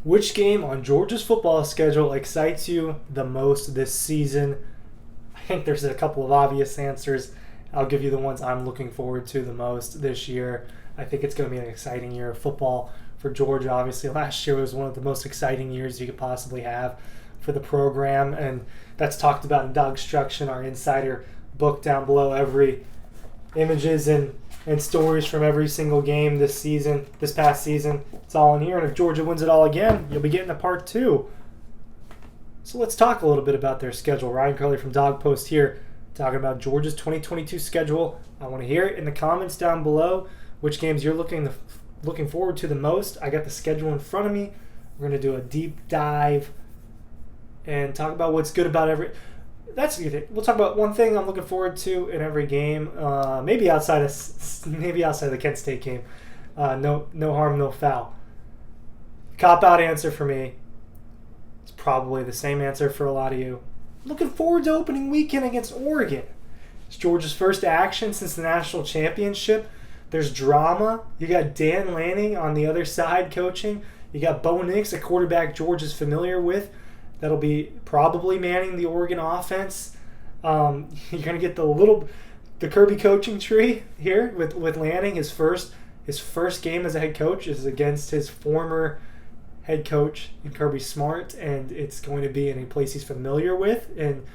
Which game on Georgia's football schedule excites you the most this season? I think there's a couple of obvious answers. I'll give you the ones I'm looking forward to the most this year. I think it's going to be an exciting year of football for Georgia. Obviously, last year was one of the most exciting years you could possibly have for the program, and that's talked about in DAWGSTRUCTION, our insider book down below. Every images and stories from every single game this past season. It's all in here, and if Georgia wins it all again, you'll be getting a part 2. So let's talk a little bit about their schedule. Ryan Curley from Dog Post here, talking about Georgia's 2022 schedule. I want to hear it in the comments down below, which games you're looking forward to the most. I got the schedule in front of me. We're going to do a deep dive and talk about what's good about every... We'll talk about one thing I'm looking forward to in every game. Maybe outside of the Kent State game. No harm, no foul. Cop-out answer for me. It's probably the same answer for a lot of you. Looking forward to opening weekend against Oregon. It's Georgia's first action since the national championship. There's drama. You got Dan Lanning on the other side coaching. You got Bo Nix, a quarterback Georgia's familiar with. That'll be probably manning the Oregon offense. You're going to get the Kirby coaching tree here with Lanning. His first game as a head coach is against his former head coach in Kirby Smart, and it's going to be in a place he's familiar with in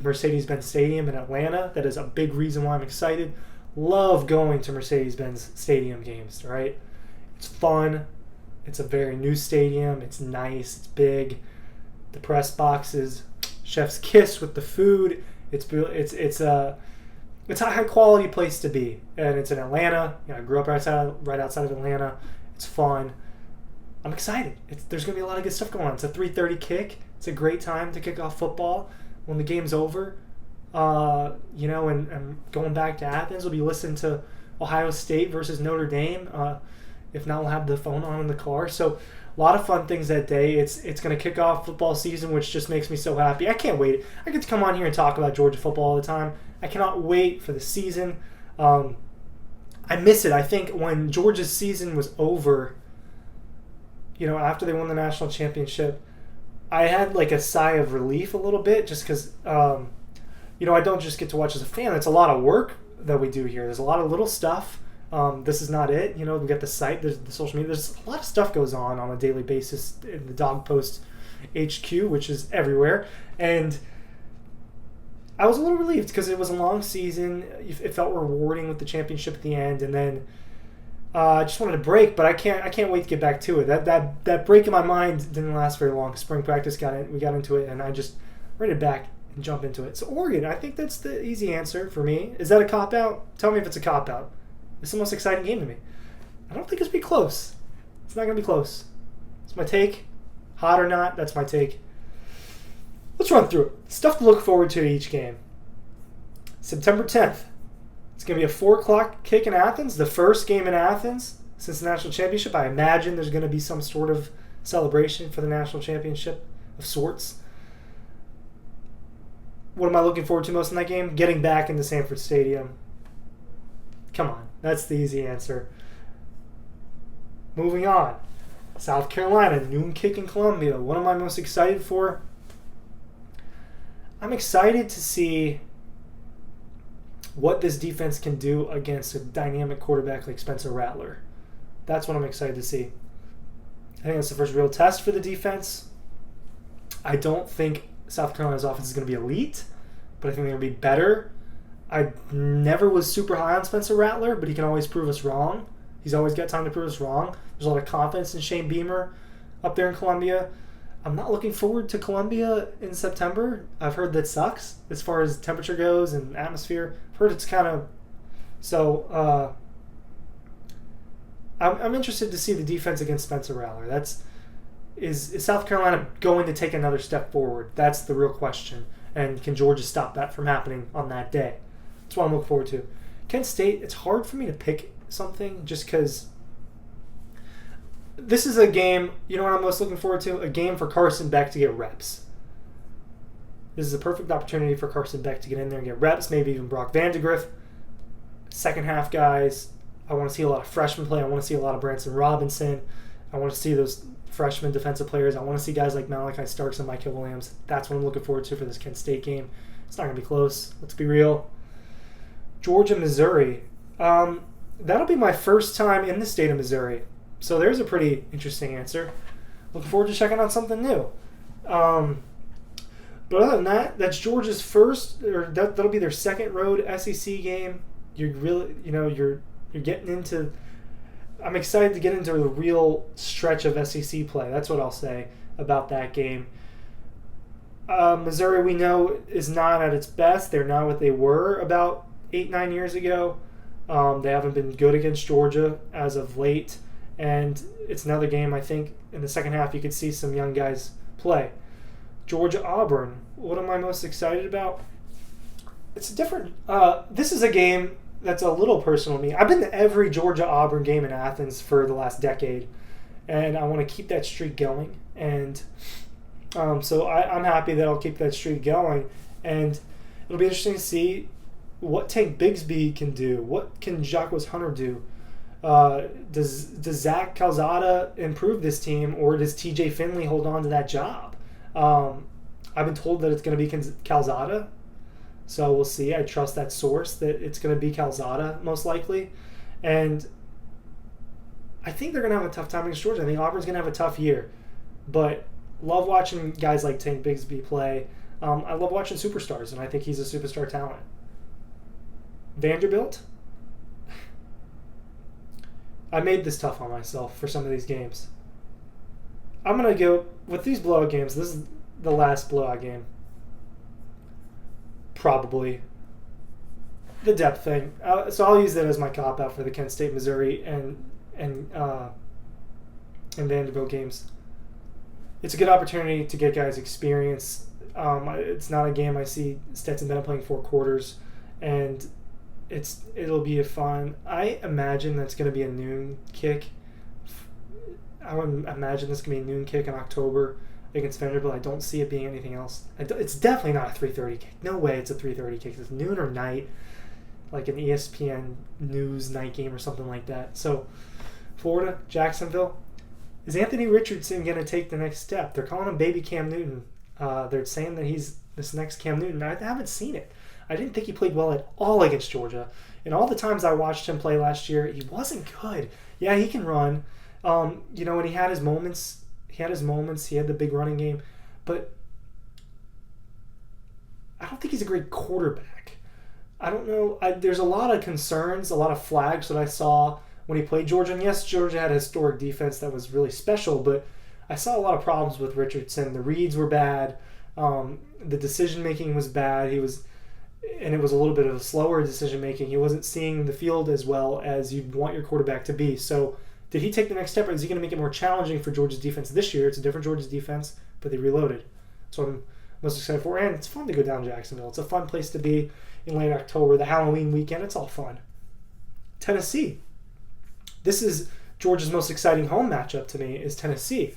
Mercedes-Benz Stadium in Atlanta. That is a big reason why I'm excited. Love going to Mercedes-Benz Stadium games, right? It's fun. It's a very new stadium. It's nice. It's big. The press boxes, chef's kiss with the food. It's a high quality place to be, and it's in Atlanta. I grew up right outside of Atlanta. It's fun. I'm excited. There's gonna be a lot of good stuff going on. It's a 3:30 kick. It's a great time to kick off football when the game's over. And going back to Athens, we'll be listening to Ohio State versus Notre Dame. If not, we'll have the phone on in the car. So a lot of fun things that day. It's going to kick off football season, which just makes me so happy. I can't wait. I get to come on here and talk about Georgia football all the time. I cannot wait for the season. I miss it. I think when Georgia's season was over, after they won the national championship, I had like a sigh of relief a little bit just because, I don't just get to watch as a fan. It's a lot of work that we do here. There's a lot of little stuff. This is not it. We got the site, there's the social media. There's a lot of stuff goes on a daily basis in the Dog Post HQ, which is everywhere. And I was a little relieved because it was a long season. It felt rewarding with the championship at the end. And then I just wanted a break, but I can't wait to get back to it. That break in my mind didn't last very long. Spring practice we got into it, and I just ready to back and jump into it. So Oregon, I think that's the easy answer for me. Is that a cop-out? Tell me if it's a cop-out. It's the most exciting game to me. I don't think it's going to be close. It's not going to be close. It's my take. Hot or not, that's my take. Let's run through it. Stuff to look forward to each game. September 10th. It's going to be a 4 o'clock kick in Athens. The first game in Athens since the national championship. I imagine there's going to be some sort of celebration for the national championship of sorts. What am I looking forward to most in that game? Getting back into Sanford Stadium. Come on. That's the easy answer. Moving on. South Carolina, noon kick in Columbia. What am I most excited for? I'm excited to see what this defense can do against a dynamic quarterback like Spencer Rattler. That's what I'm excited to see. I think that's the first real test for the defense. I don't think South Carolina's offense is going to be elite, but I think they're going to be better. I never was super high on Spencer Rattler, but he can always prove us wrong. He's always got time to prove us wrong. There's a lot of confidence in Shane Beamer up there in Columbia. I'm not looking forward to Columbia in September. I've heard that sucks as far as temperature goes and atmosphere. I've heard it's kind of... So, I'm interested to see the defense against Spencer Rattler. Is South Carolina going to take another step forward? That's the real question. And can Georgia stop that from happening on that day? That's what I'm looking forward to. Kent State, it's hard for me to pick something just because this is a game, you know what I'm most looking forward to? A game for Carson Beck to get reps. This is a perfect opportunity for Carson Beck to get in there and get reps, maybe even Brock Vandegrift. Second half guys. I want to see a lot of freshmen play. I want to see a lot of Branson Robinson. I want to see those freshman defensive players. I want to see guys like Malachi Starks and Michael Williams. That's what I'm looking forward to for this Kent State game. It's not going to be close. Let's be real. Georgia, Missouri. That'll be my first time in the state of Missouri. So there's a pretty interesting answer. Looking forward to checking out something new. But other than that, that's Georgia's first, or that'll be their second road SEC game. You're really, you're getting into. I'm excited to get into the real stretch of SEC play. That's what I'll say about that game. Missouri, we know, is not at its best. They're not what they were about 8-9 years ago. They haven't been good against Georgia as of late. And it's another game, I think, in the second half you could see some young guys play. Georgia-Auburn. What am I most excited about? It's different. This is a game that's a little personal to me. I've been to every Georgia-Auburn game in Athens for the last decade, and I want to keep that streak going. And so I'm happy that I'll keep that streak going. And it'll be interesting to see what Tank Bigsby can do. What can Jacques Hunter do? Does Zach Calzada improve this team, or does TJ Finley hold on to that job? I've been told that it's going to be Calzada, so we'll see. I trust that source that it's going to be Calzada most likely, and I think they're going to have a tough time against Georgia. I think Auburn's going to have a tough year, but love watching guys like Tank Bigsby play. I love watching superstars, and I think he's a superstar talent. Vanderbilt. I made this tough on myself for some of these games. I'm going to go with these blowout games. This is the last blowout game. Probably. The depth thing. So I'll use that as my cop-out for the Kent State, Missouri, and Vanderbilt games. It's a good opportunity to get guys experience. It's not a game I see Stetson Bennett playing 4 quarters, and it'll be a fun. I imagine that's going to be a noon kick. I would imagine this going to be a noon kick in October against Vanderbilt. I don't see it being anything else. It's definitely not a 3:30 kick. No way it's a 3:30 kick. It's noon or night, like an ESPN News night game or something like that. So, Florida, Jacksonville. Is Anthony Richardson going to take the next step? They're calling him Baby Cam Newton. They're saying that he's this next Cam Newton. I haven't seen it. I didn't think he played well at all against Georgia. And all the times I watched him play last year, he wasn't good. Yeah, he can run. And he had his moments. He had the big running game. But I don't think he's a great quarterback. I don't know. There's a lot of concerns, a lot of flags that I saw when he played Georgia. And yes, Georgia had a historic defense that was really special, but I saw a lot of problems with Richardson. The reads were bad. The decision-making was bad. And it was a little bit of a slower decision-making. He wasn't seeing the field as well as you'd want your quarterback to be. So did he take the next step, or is he going to make it more challenging for Georgia's defense this year? It's a different Georgia's defense, but they reloaded. So I'm most excited for. And it's fun to go down to Jacksonville. It's a fun place to be in late October, the Halloween weekend. It's all fun. Tennessee. This is Georgia's most exciting home matchup to me, is Tennessee.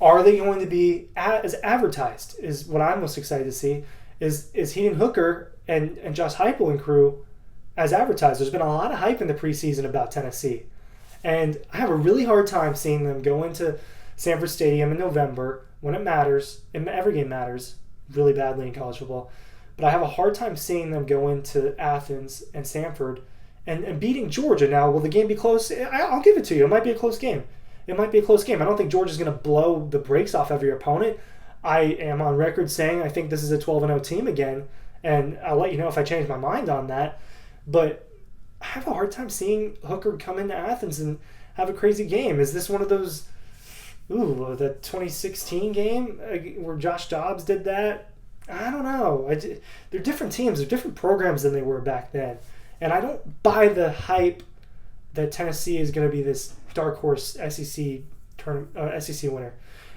Are they going to be as advertised, is what I'm most excited to see. Is Hendon Hooker and Josh Heupel and crew as advertised? There's been a lot of hype in the preseason about Tennessee. And I have a really hard time seeing them go into Sanford Stadium in November when it matters, and every game matters really badly in college football. But I have a hard time seeing them go into Athens and Sanford and beating Georgia. Now, will the game be close? I'll give it to you. It might be a close game. I don't think Georgia's going to blow the brakes off every opponent. I am on record saying I think this is a 12-0 team again, and I'll let you know if I change my mind on that. But I have a hard time seeing Hooker come into Athens and have a crazy game. Is this one of those, the 2016 game where Josh Dobbs did that? I don't know. They're different teams. They're different programs than they were back then. And I don't buy the hype that Tennessee is going to be this dark horse SEC winner.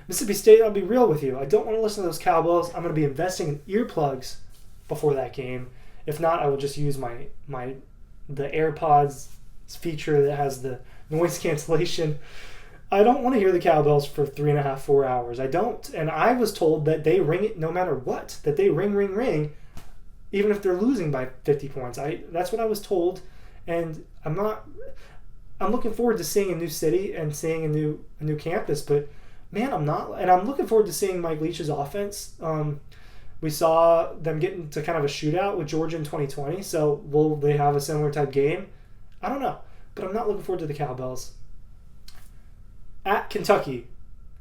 Mississippi State, I'll be real with you. I don't want to listen to those Cowbells. I'm going to be investing in earplugs before that game. If not, I will just use the AirPods feature that has the noise cancellation. I don't want to hear the Cowbells for 3.5, 4 hours. I don't. And I was told that they ring it no matter what. That they ring, even if they're losing by 50 points. That's what I was told. And I'm looking forward to seeing a new city and seeing a new campus, but Man, I'm not, and I'm looking forward to seeing Mike Leach's offense. We saw them get into kind of a shootout with Georgia in 2020, so will they have a similar type game? I don't know, but I'm not looking forward to the Cowbells. At Kentucky,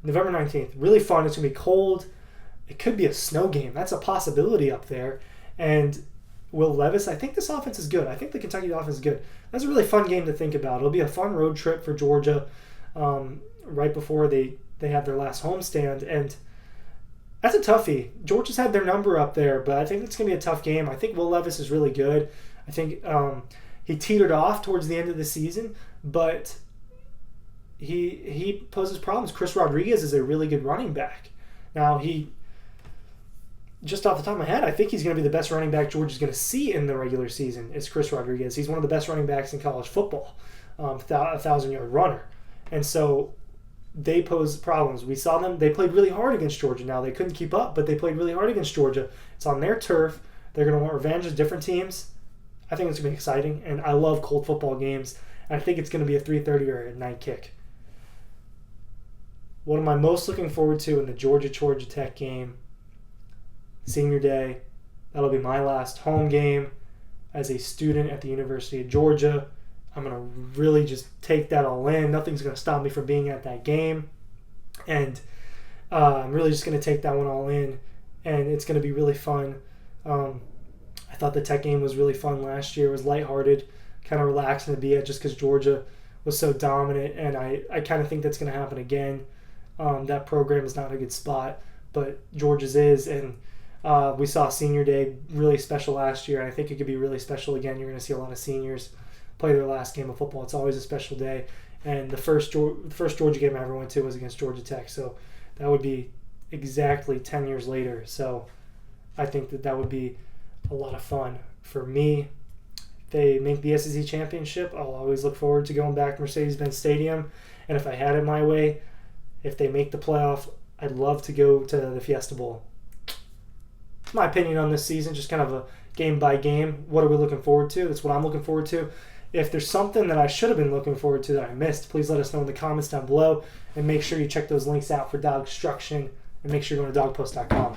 November 19th, really fun. It's going to be cold. It could be a snow game. That's a possibility up there. And Will Levis, I think this offense is good. I think the Kentucky offense is good. That's a really fun game to think about. It'll be a fun road trip for Georgia right before they have their last homestand. And that's a toughie. Georgia's had their number up there, but I think it's going to be a tough game. I think Will Levis is really good. I think he teetered off towards the end of the season, but he poses problems. Chris Rodriguez is a really good running back. Now, just off the top of my head, I think he's going to be the best running back Georgia's going to see in the regular season is Chris Rodriguez. He's one of the best running backs in college football, a 1,000-yard runner. And so they pose problems. We saw them. They played really hard against Georgia. Now, they couldn't keep up, but they played really hard against Georgia. It's on their turf. They're going to want revenge as different teams. I think it's going to be exciting, and I love cold football games. And I think it's going to be a 3:30 or a night kick. What am I most looking forward to in the Georgia Tech game? Senior day. That'll be my last home game as a student at the University of Georgia. I'm going to really just take that all in. Nothing's going to stop me from being at that game. And I'm really just going to take that one all in. And it's going to be really fun. I thought the Tech game was really fun last year. It was lighthearted, kind of relaxing to be at just because Georgia was so dominant. And I kind of think that's going to happen again. That program is not a good spot, but Georgia's is. And we saw Senior Day really special last year. And I think it could be really special again. You're going to see a lot of seniors play their last game of football. It's always a special day. And the first Georgia game I ever went to was against Georgia Tech. So that would be exactly 10 years later. So I think that would be a lot of fun for me. If they make the SEC championship, I'll always look forward to going back to Mercedes-Benz Stadium. And if I had it my way, if they make the playoff, I'd love to go to the Fiesta Bowl. My opinion on this season, just kind of a game by game. What are we looking forward to? That's what I'm looking forward to. If there's something that I should have been looking forward to that I missed, please let us know in the comments down below. And make sure you check those links out for DAWGSTRUCTION. And make sure you go to dawgpost.com.